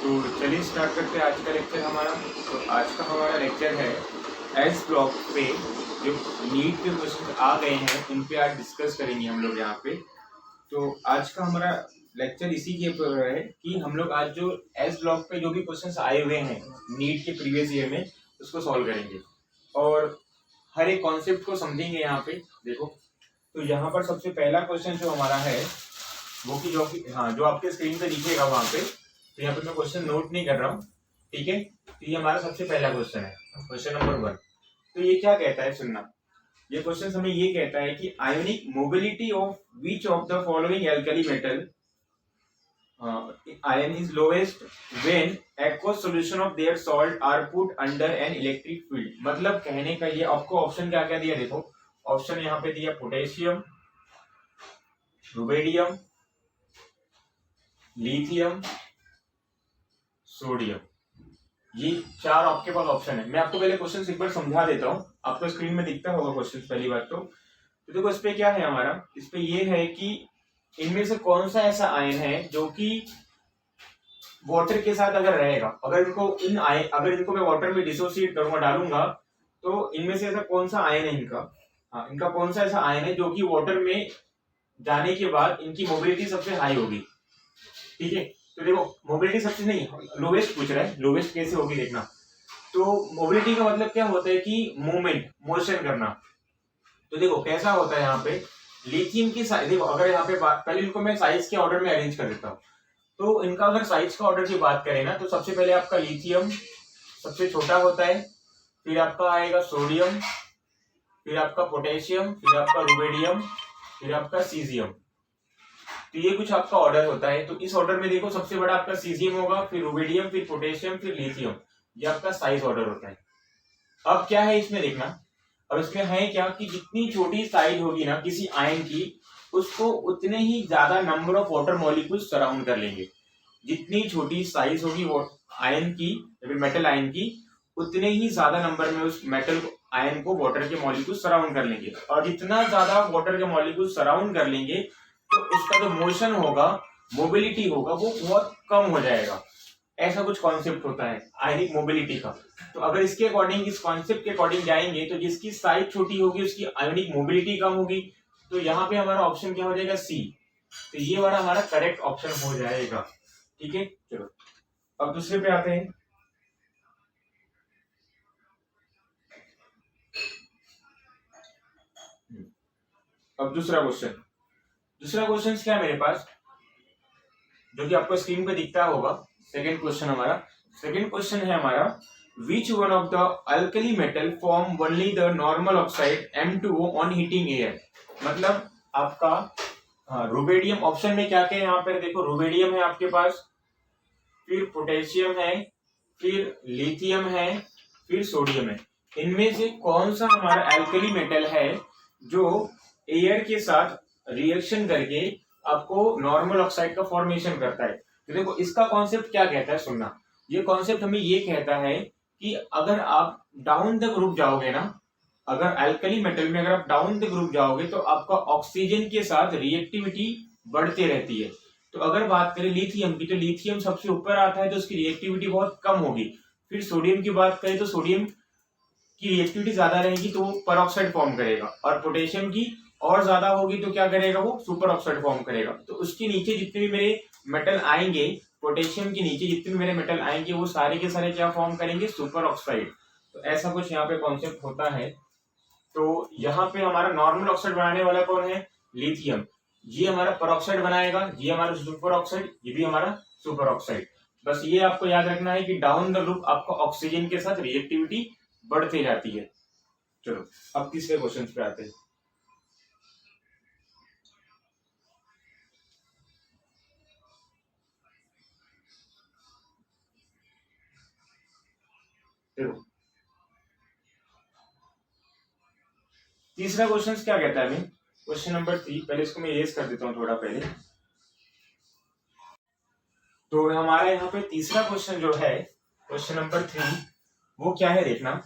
तो चलिए स्टार्ट करते हैं आज का लेक्चर हमारा। तो आज का हमारा लेक्चर है एस ब्लॉक पे जो नीट के क्वेश्चन आ गए हैं उन पे आज डिस्कस करेंगे हम लोग यहाँ पे। तो आज का हमारा लेक्चर इसी के ऊपर है कि हम लोग आज जो एस ब्लॉक पे जो भी क्वेश्चंस आए हुए हैं नीट के प्रीवियस ईयर में उसको सॉल्व करेंगे और हर एक कॉन्सेप्ट को समझेंगे यहाँ पे। देखो तो यहाँ पर सबसे पहला क्वेश्चन जो हमारा है वो कि जो आपके स्क्रीन पे दिखेगा वहां पे। तो यहाँ पे मैं क्वेश्चन नोट नहीं कर रहा हूँ, ठीक है। तो ये हमारा सबसे पहला क्वेश्चन है, क्वेश्चन नंबर 1। तो ये क्या कहता है सुनना, ये क्वेश्चन हमें ये कहता है कि ionic mobility of which of the following alkali metal ion is lowest when aqueous solution of their salt are put under an electric field। मतलब कहने का ये आपको ऑप्शन क्या क्या दिया, देखो ऑप्शन यहाँ पे दिया पोटेशियम, रुबेडियम, लिथियम, सोडियम। ये 4 आपके पास ऑप्शन है। मैं आपको पहले क्वेश्चन एक बार समझा देता हूँ, आपको स्क्रीन में दिखता होगा क्वेश्चन। पहली बात तो देखो इस पे क्या है हमारा, इस पे ये है कि इनमें से कौन सा ऐसा आयन है जो कि वाटर के साथ अगर रहेगा, अगर इनको मैं वाटर में डिसोसिएट करूंगा, डालूंगा, तो इनमें से ऐसा कौन सा आयन है इनका कौन सा ऐसा आयन है जो कि वाटर में जाने के बाद इनकी मोबिलिटी सबसे हाई होगी, ठीक है। तो देखो मोबिलिटी सबसे नहीं, लोवेस्ट पूछ रहा है, लोवेस्ट कैसे होगी देखना। तो मोबिलिटी का मतलब क्या होता है कि मूवमेंट, मोशन करना। तो देखो कैसा होता है यहाँ पे लिथियम की साइज, देखो अगर यहाँ पे पहले इनको मैं साइज के ऑर्डर में अरेंज कर देता हूँ। तो इनका अगर साइज का ऑर्डर की बात करें ना, तो सबसे पहले आपका लिथियम सबसे छोटा होता है, फिर आपका आएगा सोडियम, फिर आपका पोटेशियम, फिर आपका रुबेडियम, फिर आपका सीजियम। तो ये कुछ आपका ऑर्डर होता है। तो इस ऑर्डर में देखो सबसे बड़ा आपका सीजियम होगा, फिर रुबेडियम, फिर पोटेशियम, फिर लिथियम। ये आपका साइज ऑर्डर होता है। अब क्या है इसमें देखना, अब इसमें है क्या कि जितनी छोटी साइज होगी ना किसी आयन की, उसको उतने ही ज्यादा number of water molecules surround कर लेंगे। जितनी छोटी साइज होगी वो आयन की, मेटल आयन की, उतने ही ज्यादा नंबर में उस मेटल आयन को वाटर के मॉलिक्यूल सराउंड कर लेंगे। और जितना ज्यादा वाटर के मॉलिक्यूल सराउंड कर लेंगे तो इसका जो मोशन होगा, मोबिलिटी होगा, वो बहुत कम हो जाएगा। ऐसा कुछ कॉन्सेप्ट होता है आयनिक मोबिलिटी का। तो अगर इसके अकॉर्डिंग, इस कॉन्सेप्ट के अकॉर्डिंग जाएंगे तो जिसकी साइज छोटी होगी उसकी आयनिक मोबिलिटी कम होगी। तो यहाँ पे हमारा ऑप्शन क्या हो जाएगा, सी। तो ये वाला हमारा करेक्ट ऑप्शन हो जाएगा, ठीक है। चलो अब दूसरे पे आते हैं। अब दूसरा क्वेश्चन क्या है मेरे पास, जो कि आपको स्क्रीन पे दिखता होगा। सेकंड क्वेश्चन है हमारा which one of the alkali metal form only the normal oxide M2O on heating air. मतलब आपका रुबेडियम, ऑप्शन में क्या क्या है यहाँ पर देखो, रुबेडियम है आपके पास, फिर पोटेशियम है, फिर लिथियम है, फिर सोडियम है। इनमें से कौन सा हमारा एल्कली मेटल है जो एयर के साथ रिएक्शन करके आपको नॉर्मल ऑक्साइड का फॉर्मेशन करता है। तो देखो इसका कॉन्सेप्ट क्या कहता है सुनना, ये कॉन्सेप्ट हमें ये कहता है कि अगर आप डाउन द ग्रुप जाओगे ना, अगर एल्कली मेटल में अगर आप डाउन द ग्रुप जाओगे तो आपका ऑक्सीजन के साथ रिएक्टिविटी बढ़ती रहती है। तो अगर बात करें लिथियम की, तो लिथियम सबसे ऊपर आता है तो उसकी रिएक्टिविटी बहुत कम होगी। फिर सोडियम की बात करें तो सोडियम की रिएक्टिविटी ज्यादा रहेगी तो वो परऑक्साइड फॉर्म करेगा, और पोटेशियम की और ज्यादा होगी तो क्या करेगा, वो सुपर ऑक्साइड फॉर्म करेगा। तो उसके नीचे जितने भी मेरे मेटल आएंगे, पोटेशियम के नीचे जितने भी मेरे मेटल आएंगे, वो सारे के सारे क्या फॉर्म करेंगे, सुपर ऑक्साइड। तो ऐसा कुछ यहाँ पे कॉन्सेप्ट होता है। तो यहाँ पे हमारा नॉर्मल ऑक्साइड बनाने वाला कौन है, लिथियम। ये हमारा परऑक्साइड बनाएगा, ये हमारा सुपर ऑक्साइड, ये भी हमारा सुपर ऑक्साइड। बस ये आपको याद रखना है कि डाउन द ग्रुप आपका ऑक्सीजन के साथ रिएक्टिविटी बढ़ती जाती है। चलो अब तीसरे क्वेश्चन पे आते हैं। देखो तीसरा क्वेश्चन क्या कहता है, क्वेश्चन नंबर 3। पहले इसको मैं इरेज कर देता हूँ थोड़ा पहले। तो हमारा यहाँ पे तीसरा क्वेश्चन जो है, क्वेश्चन नंबर 3, वो क्या है देखना,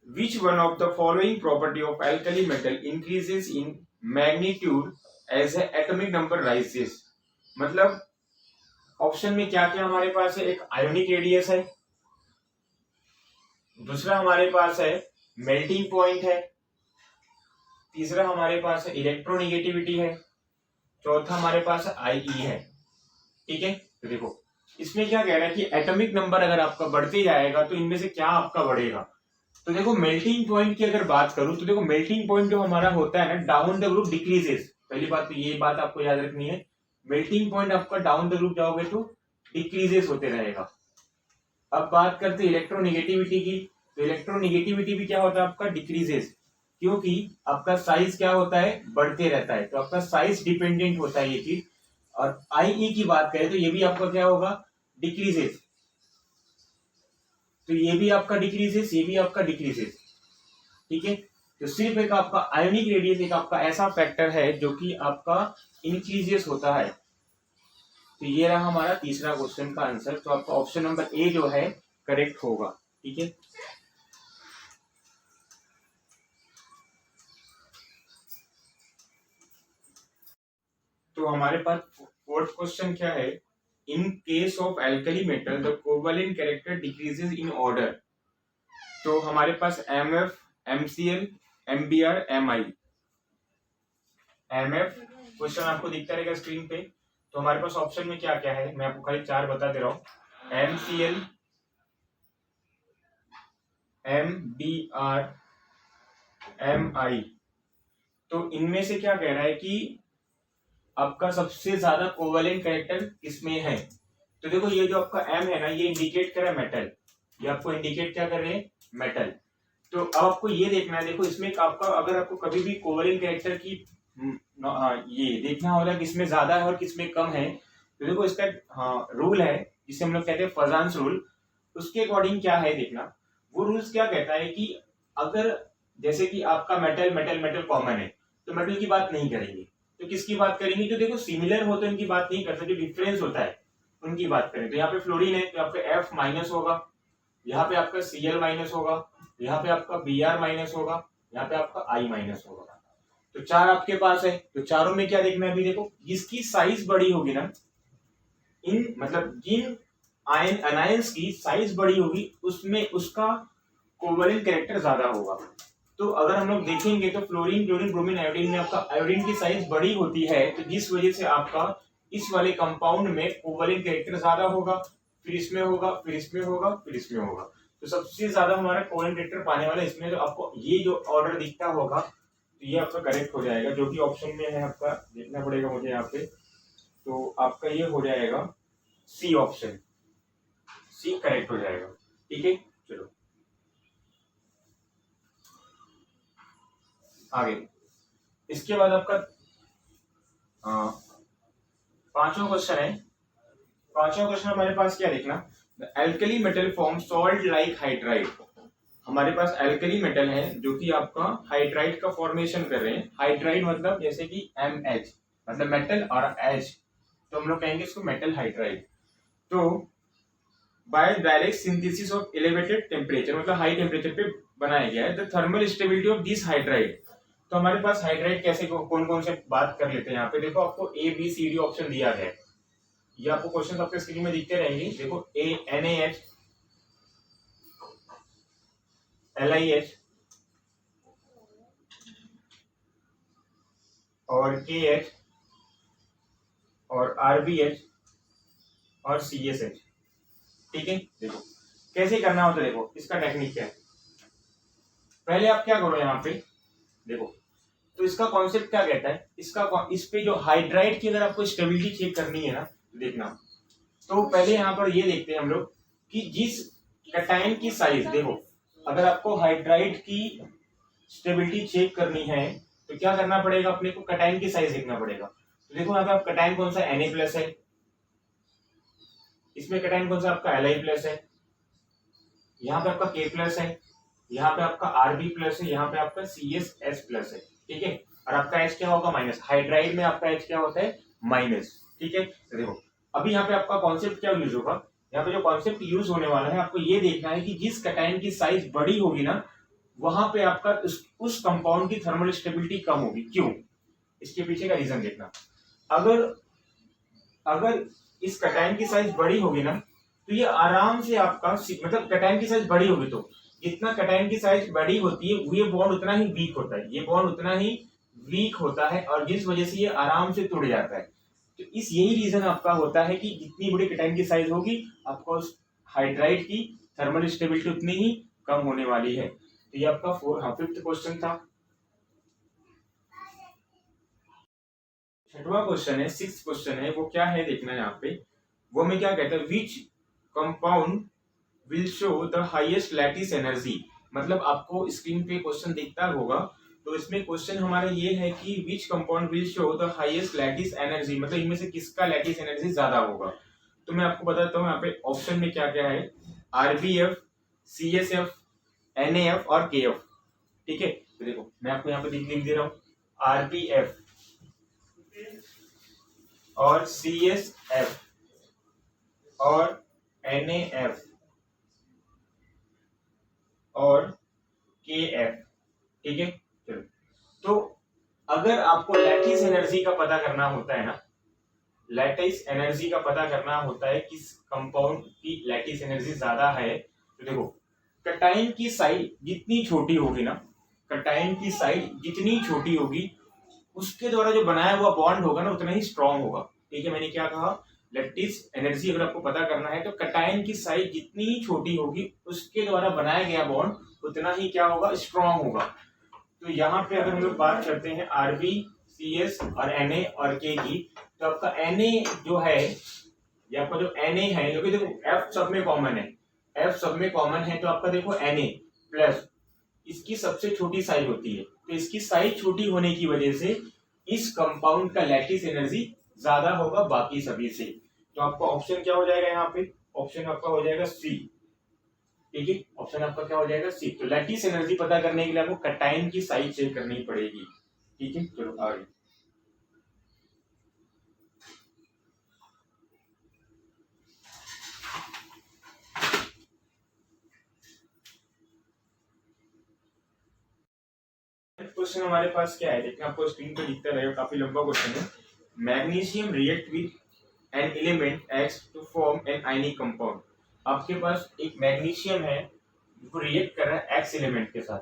which one of the following property of alkali metal increases in magnitude as the atomic number rises। मतलब ऑप्शन में क्या क्या हमारे पास है, एक आयोनिक रेडियस है, दूसरा हमारे पास है मेल्टिंग पॉइंट है, तीसरा हमारे पास है इलेक्ट्रोनिगेटिविटी है, चौथा हमारे पास आई है। ठीक है, तो देखो इसमें क्या कह रहा है कि एटॉमिक नंबर अगर आपका बढ़ते जाएगा तो इनमें से क्या आपका बढ़ेगा। तो देखो मेल्टिंग पॉइंट की अगर बात करूं तो देखो मेल्टिंग पॉइंट जो हमारा होता है ना, डाउन द ग्रुप डिक्रीजेस। पहली बात तो ये बात आपको याद रखनी है, मेल्टिंग पॉइंट आपका डाउन द ग्रुप जाओगे तो डिक्रीजेस होते रहेगा। अब बात करते हैं इलेक्ट्रोनिगेटिविटी की, तो इलेक्ट्रोनिगेटिविटी भी क्या होता है आपका, डिक्रीजेस, क्योंकि आपका साइज क्या होता है, बढ़ते रहता है, तो आपका साइज डिपेंडेंट होता है ये चीज। और आई की बात करें तो ये भी आपका क्या होगा, डिक्रीजेस, तो ये भी आपका डिक्रीजेस, ये भी आपका डिक्रीजेस। ठीक है, तो सिर्फ एक आपका आयोनिक रेडियस एक आपका ऐसा फैक्टर है जो कि आपका इंक्रीजेस होता है। तो ये रहा हमारा तीसरा क्वेश्चन का आंसर, तो आपका ऑप्शन नंबर ए जो है करेक्ट होगा। ठीक है, तो हमारे पास फोर्थ क्वेश्चन क्या है, in case of alkali metal the covalent character decreases in order. तो हमारे पास MF, MCl, MBr, Mi। MF question आपको दिखता रहेगा स्क्रीन पे। तो हमारे पास ऑप्शन में क्या क्या है, मैं आपको खाली 4 बता दे रहा हूं, MCl, MBr, Mi। तो इनमें से क्या कह रहा है कि आपका सबसे ज्यादा कोवेलेंट कैरेक्टर किसमें है। तो देखो ये जो आपका M है ना, ये इंडिकेट कर रहा है मेटल, ये आपको इंडिकेट क्या कर रहे हैं, मेटल। तो अब आपको ये देखना है, देखो इसमें आपका अगर आपको कभी भी कोवेलेंट कैरेक्टर की ये देखना होगा किसमें ज्यादा है और किसमें कम है, तो देखो इसका रूल है जिसे हम लोग कहते हैं फजान्स रूल। उसके अकॉर्डिंग क्या है देखना, वो रूल्स क्या कहता है कि अगर जैसे कि आपका मेटल मेटल मेटल कॉमन है तो मेटल की बात नहीं करेंगे, तो किसकी बात करेंगे, जो देखो सिमिलर हो तो इनकी बात नहीं करते, जो डिफरेंस होता है उनकी बात करें। तो यहाँ पे फ्लोरीन है तो यहाँ पे F माइनस होगा, यहाँ पे आपका Cl माइनस होगा, यहाँ पे आपका Br माइनस होगा, यहाँ पे आपका I माइनस होगा। तो 4 आपके पास है, तो चारों में क्या देखना है अभी देखो, जिसकी साइज बड़ी होगी ना, इन मतलब जिन अनायंस की साइज बड़ी होगी उसमें उसका कोवेलेंट कैरेक्टर ज्यादा होगा। तो अगर हम लोग देखेंगे तो फ्लोरीन, क्लोरीन, ब्रोमीन, आयोडीन में आपका आयोडीन की साइज बड़ी होती है, तो जिस वजह से आपका इस वाले कंपाउंड में कोवेलेंट कैरेक्टर ज्यादा होगा, फिर इसमें होगा, फिर इसमें होगा, फिर इसमें होगा। तो सबसे ज्यादा हमारा कोवेलेंट कैरेक्टर पाने वाला इसमें, तो आपको ये जो ऑर्डर दिखता होगा तो ये आपका करेक्ट हो जाएगा, जो कि ऑप्शन में है आपका, देखना पड़ेगा मुझे यहाँ पे। तो आपका ये हो जाएगा सी ऑप्शन, सी करेक्ट हो जाएगा। ठीक है, चलो आगे। इसके बाद आपका पांचवा क्वेश्चन है। पांचवा क्वेश्चन हमारे पास क्या देखना, alkali metal form salt like hydride. हमारे पास एल्कली मेटल है जो कि आपका हाइड्राइड का फॉर्मेशन कर रहे हैं। हाइड्राइड मतलब जैसे कि MH मतलब मेटल और H, तो हम लोग कहेंगे इसको मेटल हाइड्राइड। तो by direct synthesis of elevated temperature, मतलब हाई टेम्परेचर पे बनाया गया है। The thermal stability of this hydride. तो हमारे पास हाइड्राइड कैसे कौन कौन से बात कर लेते हैं यहाँ पे, देखो आपको ABCD ऑप्शन दिया है, ये आपको क्वेश्चन आपके स्क्रीन में दिखते रहेंगे। देखो NaH, LiH और KH और RBH और CSH। ठीक है, देखो कैसे करना होता है, देखो इसका टेक्निक क्या है। पहले आप क्या करो यहाँ पे देखो, तो इसका कॉन्सेप्ट क्या कहता है, इस पे जो हाइड्राइड की अगर आपको स्टेबिलिटी चेक करनी है ना, देखना, तो पहले यहाँ पर ये देखते हैं हम लोग कि जिस कैटायन की साइज, देखो अगर आपको हाइड्राइड की स्टेबिलिटी चेक करनी है तो क्या करना पड़ेगा, अपने को कैटायन की साइज देखना पड़ेगा। तो देखो यहाँ पे आप कैटायन कौन सा Na प्लस है, इसमें कैटायन कौन सा आपका Li प्लस है, यहाँ पे आपका K प्लस है, यहाँ पे आपका Rb प्लस है, यहाँ पे आपका CSS प्लस है। ठीक है, और आपका H क्या होगा, माइनस। हाइड्राइड में आपका H क्या होता है, माइनस। ठीक है, तो देखो अभी यहाँ पे आपका कॉन्सेप्ट क्या यूज होगा, यहाँ पे जो कॉन्सेप्ट यूज होने वाला है, आपको ये देखना है कि जिस कैटायन की साइज बड़ी होगी ना, वहां पे आपका उस कंपाउंड की थर्मल स्टेबिलिटी कम होगी। क्यों, इसके पीछे का रीजन देखना। अगर अगर इस कटायन की साइज बड़ी होगी ना, तो ये आराम से आपका मतलब कटायन की साइज बड़ी होगी तो जितना कटायन की साइज बड़ी होती है ये बॉन्ड उतना ही वीक होता है, ये बॉन्ड उतना ही वीक होता है और जिस वजह से ये आराम से टूट जाता है। तो इस यही रीजन आपका होता है कि जितनी बड़ी कटायन की साइज होगी आपको उस हाइड्राइड की थर्मल स्टेबिलिटी उतनी ही कम होने वाली है। तो ये आपका 5th क्वेश्चन था। छठवां क्वेश्चन है, 6th क्वेश्चन है, वो क्या है देखना है यहाँ पे। वो में क्या कहता है, which compound will show the highest lattice energy. मतलब आपको स्क्रीन पे क्वेश्चन दिखता होगा, तो इसमें क्वेश्चन हमारा ये है कि which compound will show the highest lattice energy, मतलब इनमें से किसका लैटिस एनर्जी ज्यादा होगा। तो मैं आपको बताता हूँ यहाँ पे ऑप्शन में क्या क्या है, आरबीएफ, सीएसएफ, एनएएफ और केएफ। ठीक है, तो देखो मैं आपको यहाँ पे लिख दे रहा हूँ, आरबीएफ और सीएसएफ और एनएएफ और केएफ। ठीक है, चलो तो अगर आपको लैटिस एनर्जी का पता करना होता है ना, लैटिस एनर्जी का पता करना होता है किस कंपाउंड की लैटिस एनर्जी ज्यादा है, तो देखो कटायन की साइड जितनी छोटी होगी ना, कटायन की साइड जितनी छोटी होगी उसके द्वारा जो बनाया हुआ बॉन्ड होगा ना उतना ही स्ट्रांग होगा। ठीक है, मैंने क्या कहा, लैटिस एनर्जी अगर आपको पता करना है तो कटायन की साइज जितनी छोटी होगी उसके द्वारा बनाया गया बॉन्ड उतना ही क्या होगा, स्ट्रांग होगा। तो यहाँ पे अगर हम लोग बात करते हैं आरबी, सीएस और एनए और के की, तो आपका एनए जो है, ये आपका जो एनए है, जो कि देखो एफ सब में कॉमन है, एफ सब में कॉमन है, तो आपका देखो एनए प्लस इसकी सबसे छोटी साइज होती है, तो इसकी साइज छोटी होने की वजह से इस कंपाउंड का लैटिस एनर्जी ज्यादा होगा बाकी सभी से। तो आपका ऑप्शन क्या हो जाएगा यहाँ पे, ऑप्शन आपका हो जाएगा सी। ठीक है, ऑप्शन आपका क्या हो जाएगा, सी। तो लैटिस एनर्जी पता करने के लिए आपको कटायन की साइज चेक करनी पड़ेगी। ठीक है, चलो आगे। क्वेश्चन हमारे पास क्या है देखना, आपको स्क्रीन पे दिखता रहेगा, काफी लंबा क्वेश्चन है। Magnesium react with an element x to form an ionic compound. आपके पास एक मैग्नीशियम है जो रिएक्ट कर रहा है एक्स एलिमेंट के साथ।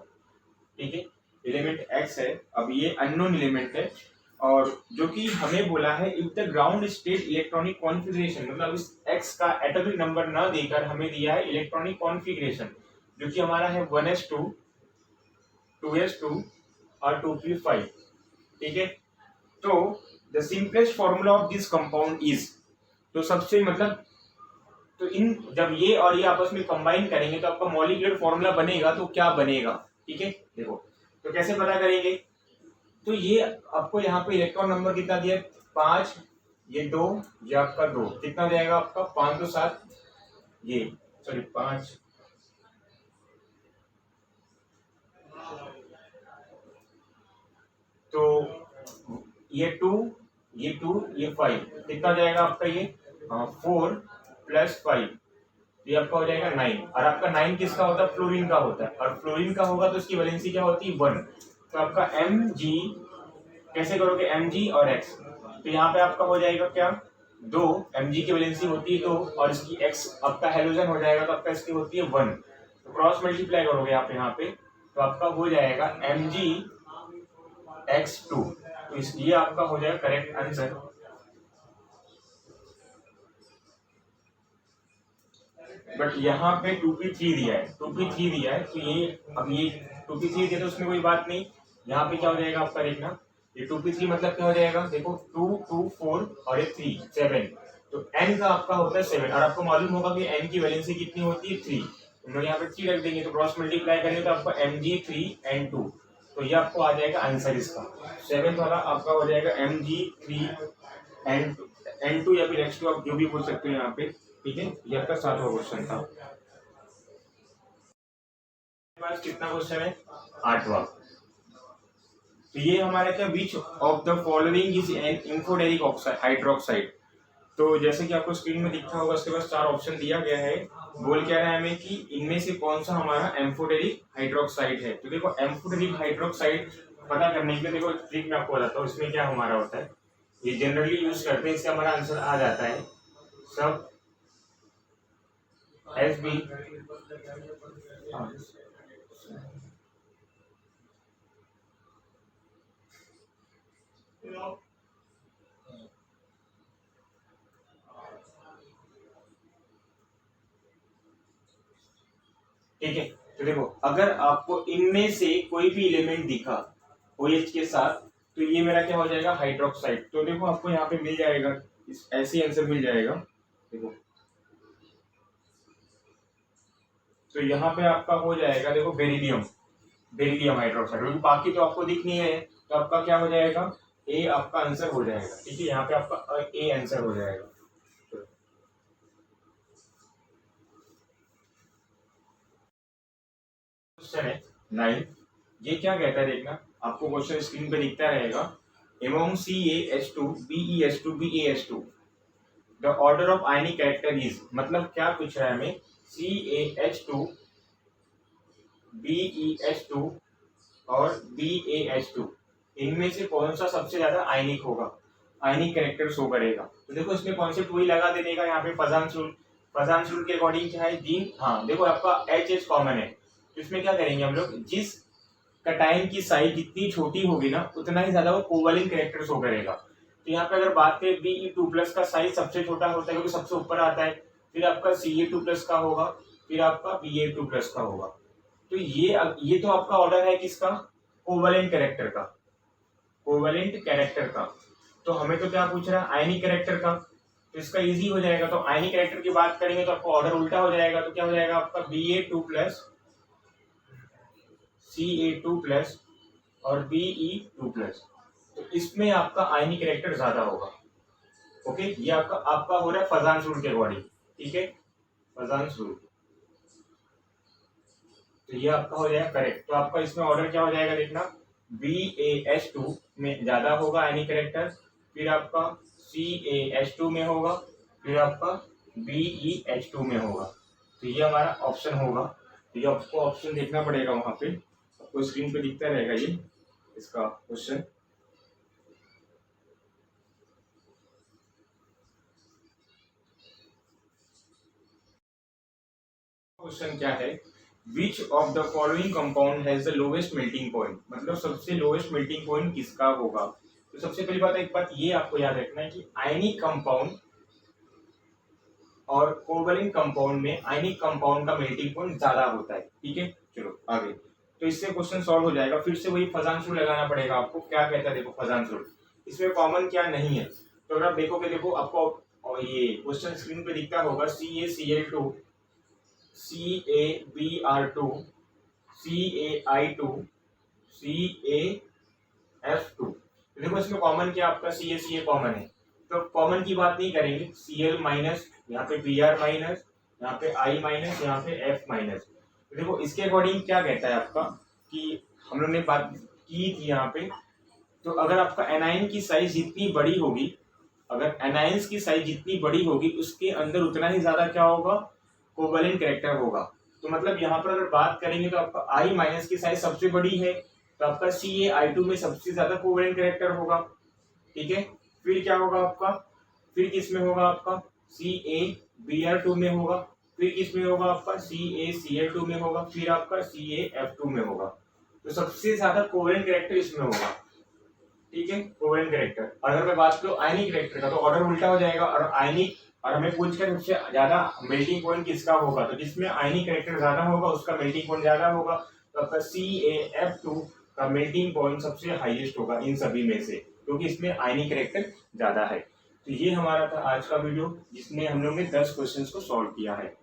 ठीक है, एलिमेंट एक्स है, अब ये अननोन एलिमेंट है और जो कि हमें बोला है if the ground state electronic configuration, मतलब इस एक्स का एटॉमिक नंबर न देकर हमें दिया है इलेक्ट्रॉनिक कॉन्फ़िगरेशन, जो कि हमारा है 1s2, 2s2 और 2p5। ठीक है, तो the simplest formula of this compound is, तो सबसे मतलब तो इन जब ये और ये आपस में कंबाइन करेंगे तो आपका मॉलिक्यूलर फॉर्मूला बनेगा, तो क्या बनेगा। ठीक है, देखो तो कैसे पता करेंगे, तो ये आपको यहाँ पे इलेक्ट्रॉन नंबर कितना दिया, 5, ये 2, ये आपका 2, कितना हो जाएगा आपका 5 तो 7, ये सॉरी 5, तो ये 2, ये 2, ये 5, कितना हो जाएगा आपका ये 4 + 5, ये आपका हो जाएगा 9। और आपका 9 किसका होता है, फ्लोरीन का होता है, और फ्लोरीन का होगा तो इसकी वैलेंसी क्या होती है 1। तो आपका Mg कैसे करोगे, Mg और X, तो यहाँ पे आपका हो जाएगा क्या 2, Mg की वैलेंसी होती है 2 और इसकी X आपका हेलोजन हो जाएगा तो आपका इसकी होती है 1, तो क्रॉस मल्टीप्लाई करोगे आप यहाँ पे तो आपका हो जाएगा Mg(X2), तो इसलिए आपका हो जाएगा करेक्ट आंसर। बट यहाँ पे 2p3 दिया है, 2p3 दिया है, तो ये अब ये 2p3 दिया तो उसमें कोई बात नहीं, यहाँ पे क्या हो जाएगा आपका देखना, ये 2p3 मतलब क्या हो जाएगा, देखो 2, 2, 4 और ये 3, 7, तो n का आपका होता है 7 और आपको मालूम होगा कि n की वैलेंसी कितनी होती है 3, हम लोग यहाँ पे 3 रख देंगे तो क्रॉस मल्टीप्लाई करेंगे तो आपका Mg3n2, तो ये आपको आ जाएगा आंसर इसका 7th वाला आपका हो जाएगा Mg3n2 या फिर x2 आप जो भी बोल सकते हो यहाँ पे। ठीक है, ये आपका 7वां क्वेश्चन था। पास कितना क्वेश्चन है, 8वां। तो ये हमारा क्या, which of the following is an amphoteric oxide hydroxide. तो जैसे कि आपको स्क्रीन में दिखता होगा उसके पास 4 ऑप्शन दिया गया है, बोल क्या रहा है हमें कि इनमें से कौन सा हमारा एम्फोडेरिक हाइड्रोक्साइड है। तो देखो एम्फोडेरिक हाइड्रोक्साइड पता करने के लिए देखो ट्रिक मैं आपको बताता हूँ, इसमें क्या हमारा होता है, ये जनरली यूज करते हैं, इससे हमारा आंसर आ जाता है। सब एस बी ठीक है। तो देखो अगर आपको इनमें से कोई भी एलिमेंट दिखा OH के साथ, तो ये मेरा क्या हो जाएगा, हाइड्रोक्साइड। तो देखो आपको यहाँ पे मिल जाएगा, ऐसे आंसर मिल जाएगा। देखो तो यहाँ पे आपका हो जाएगा, देखो बेरिलियम, बेरिलियम हाइड्रोक्साइड, क्योंकि बाकी तो आपको दिख नहीं है, तो आपका क्या हो जाएगा, ए आपका आंसर हो जाएगा। ठीक है, यहाँ पे आपका ए आंसर हो जाएगा। क्वेश्चन है 9, ये क्या कहता है देखना, आपको क्वेश्चन स्क्रीन पे दिखता रहेगा। Among CaH2, BeH2, BaH2, the order of ionic character is, मतलब क्या पूछ रहा है हमें, CaH2, BeH2 और BaH2 इनमें से कौन सा सबसे ज्यादा आयनिक होगा, आयनिक कैरेक्टर शो करेगा। तो देखो इसमें कॉन्सेप्ट वही लगा देने का, यहाँ पे पजांस रूल के अकॉर्डिंग क्या है, जीन, हाँ देखो आपका एच कॉमन है, तो इसमें क्या करेंगे हम लोग, जिस कटाइन की साइज जितनी छोटी होगी ना, उतना ही ज्यादा वो कोवैलेंट कैरेक्टर शो करेगा। तो यहाँ पे अगर बात करें Be2+ का साइज सबसे छोटा होता है क्योंकि सबसे ऊपर आता है, फिर आपका Ca2+ का होगा, फिर आपका Ba2+ का होगा। तो ये तो आपका ऑर्डर है किसका, कोवैलेंट कैरेक्टर का, कोवैलेंट कैरेक्टर का। तो हमें तो क्या पूछ रहा है, आयनिक कैरेक्टर का, तो इसका इजी हो जाएगा। तो आयनिक कैरेक्टर की बात करेंगे तो आपको ऑर्डर उल्टा हो जाएगा, तो क्या हो जाएगा आपका Ba2+, Ca2+ और Be2+। तो इसमें आपका आयनिक कैरेक्टर ज्यादा होगा। ओके, ये आपका हो रहा है फजांस रूल के अकॉर्डिंग। ठीक है, फजांस रूल, तो ये आपका हो जाएगा करेक्ट। तो आपका इसमें ऑर्डर क्या हो जाएगा देखना, BaH2 में ज्यादा होगा आयनिक कैरेक्टर, फिर आपका CaH2 में होगा, फिर आपका BeH2 में होगा। तो ये हमारा ऑप्शन होगा। तो ये आपको ऑप्शन देखना पड़ेगा, वहां पे आपको स्क्रीन पे दिखता रहेगा ये इसका क्वेश्चन। क्वेश्चन क्या है, विच of the following compound has the lowest melting point, मतलब सबसे लोवेस्ट मेल्टिंग पॉइंट किसका होगा। तो सबसे पहली बात, एक बात ये आपको याद रखना है कि आयनिक कंपाउंड और कोवैलेंट कंपाउंड में आयनिक कंपाउंड का मेल्टिंग पॉइंट ज्यादा होता है। ठीक है, चलो आगे। तो इससे क्वेश्चन सॉल्व हो जाएगा। फिर से वही फजांस रूल लगाना पड़ेगा आपको। क्या कहता है देखो फजांस रूल, इसमें कॉमन क्या नहीं है। तो अगर आप देखोगे, देखो आपको और ये क्वेश्चन स्क्रीन पे दिखता होगा, CaCl2, CaBr2, CaI2, CaF2। तो देखो इसमें कॉमन क्या, आपका CaCa कॉमन है, तो कॉमन की बात नहीं करेंगे। Cl माइनस, यहाँ पे Br माइनस, यहाँ पे I माइनस, यहाँ पे F माइनस। तो देखो इसके अकॉर्डिंग क्या कहता है आपका, कि हम लोग ने बात की थी यहाँ पे, तो अगर आपका एनाइन की साइज जितनी बड़ी होगी, अगर एनाइंस की साइज जितनी बड़ी होगी, उसके अंदर उतना ही ज्यादा क्या होगा, कोवैलेंट कैरेक्टर होगा। तो मतलब यहाँ पर अगर बात करेंगे तो आपका I माइनस की साइज सबसे बड़ी है, तो आपका CaI2 में सबसे ज्यादा कोवैलेंट कैरेक्टर होगा। ठीक है, फिर क्या होगा आपका, फिर किस में होगा आपका, CaBr2 में होगा, फिर किस में होगा आपका, CaCl2 में होगा, फिर आपका CaF2 में होगा। तो सबसे ज्यादा कोवैलेंट कैरेक्टर इसमें होगा। ठीक है, कोवैलेंट कैरेक्टर। और अगर मैं बात करूं आयनिक कैरेक्टर का, तो ऑर्डर उल्टा हो जाएगा। और आयनिक, और हमें पूछ कर सबसे ज्यादा मेल्टिंग पॉइंट किसका होगा, तो जिसमें आयनिक कैरेक्टर ज्यादा होगा उसका मेल्टिंग पॉइंट ज्यादा होगा। तो आपका CaF2 का मेल्टिंग पॉइंट सबसे हाईएस्ट होगा इन सभी में से, क्योंकि इसमें आयनिक कैरेक्टर ज्यादा है। तो ये हमारा था आज का वीडियो, जिसमें हम लोग ने 10 क्वेश्चंस को सॉल्व किया है।